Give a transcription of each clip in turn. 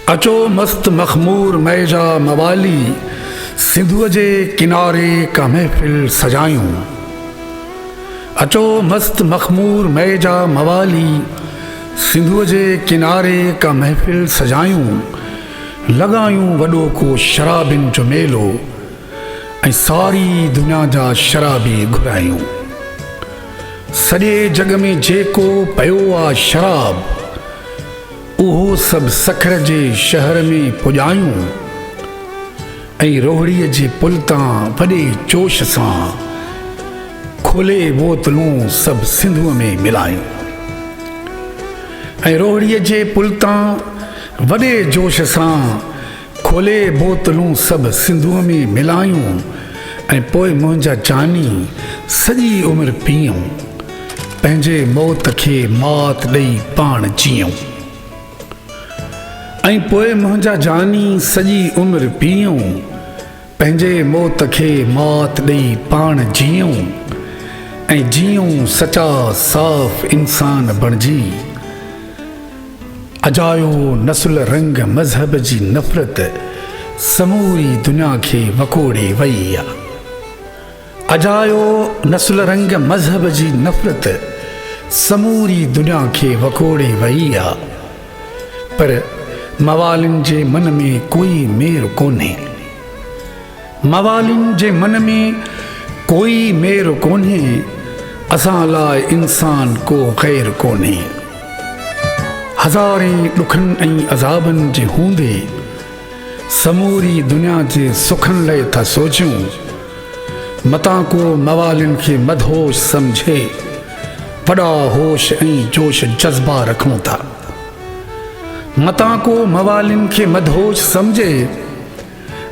अचो मस्त मखमूर मैजा मवाली सिंधुअ जे किनारे का महफ़िल सजायूं। अचो मस्त मखमूर मैजा मवाली सिंधुअ जे किनारे का महफ़िल सजायूं। लगायूं वॾो को शराबिन जो मेलो ऐं सारी दुनिया जा शराबी घुरायूं। सॼे जग में जेको पियो आहे शराब उहो सभु सखर जे शहर में पुॼायूं ऐं रोहड़ीअ जे पुल तां वॾे जोश सां खोले बोतलूं सभु सिंधुअ में मिलायूं। ऐं रोहड़ीअ जे पुल तां वॾे जोश सां खोले बोतलूं सभु सिंधुअ में मिलायूं ऐं पोइ मुंहिंजा जानी सॼी उमिरि पीऊं पंहिंजे मौत खे मात ॾेई पाण जीऊं। ऐं पोइ मुंहिंजा जानी सॼी उमिरि पीऊं पंहिंजे मौत खे मात ॾेई पाण जीऊं ऐं जीऊं सचा साफ़ इंसान बणिजी। अजायो नस्ल रंग मज़हब जी नफ़रत समूरी दुनिया खे वकोड़े वई आहे। अजायो नस्ल रंग मज़हब जी नफ़रत समूरी दुनिया खे वकोड़े वई आहे। पर मवालिन जे मन में कोई मेर कोन्हे। मवालिन जे मन में कोई मेर कोन्हे। असां लाइ इंसान को ग़ैर कोन्हे। हज़ारें ॾुखनि ऐं अज़ाबनि जे हूंदे समूरी दुनिया जे सुखनि लाइ था सोचियूं। मतां को मवालिन खे मदहोश सम्झे वॾा होश ऐं जोश जज़्बा रखूं था। मतां को मवालिन खे मदहोश सम्झे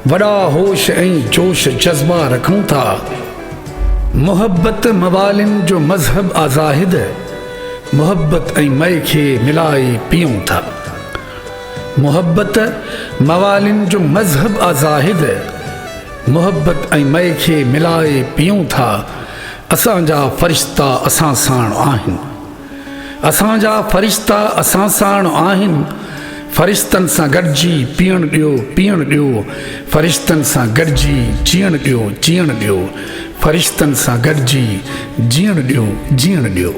वॾा होश ऐं जोश जज़्बा रखूं था। मुहब्बत मवालिन जो मज़हब आज़ाहिद मुहब्बत ऐं मए खे मिलाए पीऊं था। मुहब्बत मवालिन जो मज़हब आज़ाहिद मुहब्बत ऐं मए खे मिलाए पीऊं था। असांजा फ़रिश्ता असां साण आहिनि। असांजा फ़रिश्ता असां साण आहिनि। फ़रिश्तनि सां गॾिजी पीअण ॾियो पीअण ॾियो। फ़रिश्तनि सां गॾिजी जीअण ॾियो जीअण ॾियो। फ़रिश्तनि सां गॾिजी जीअण ॾियो जीअण ॾियो।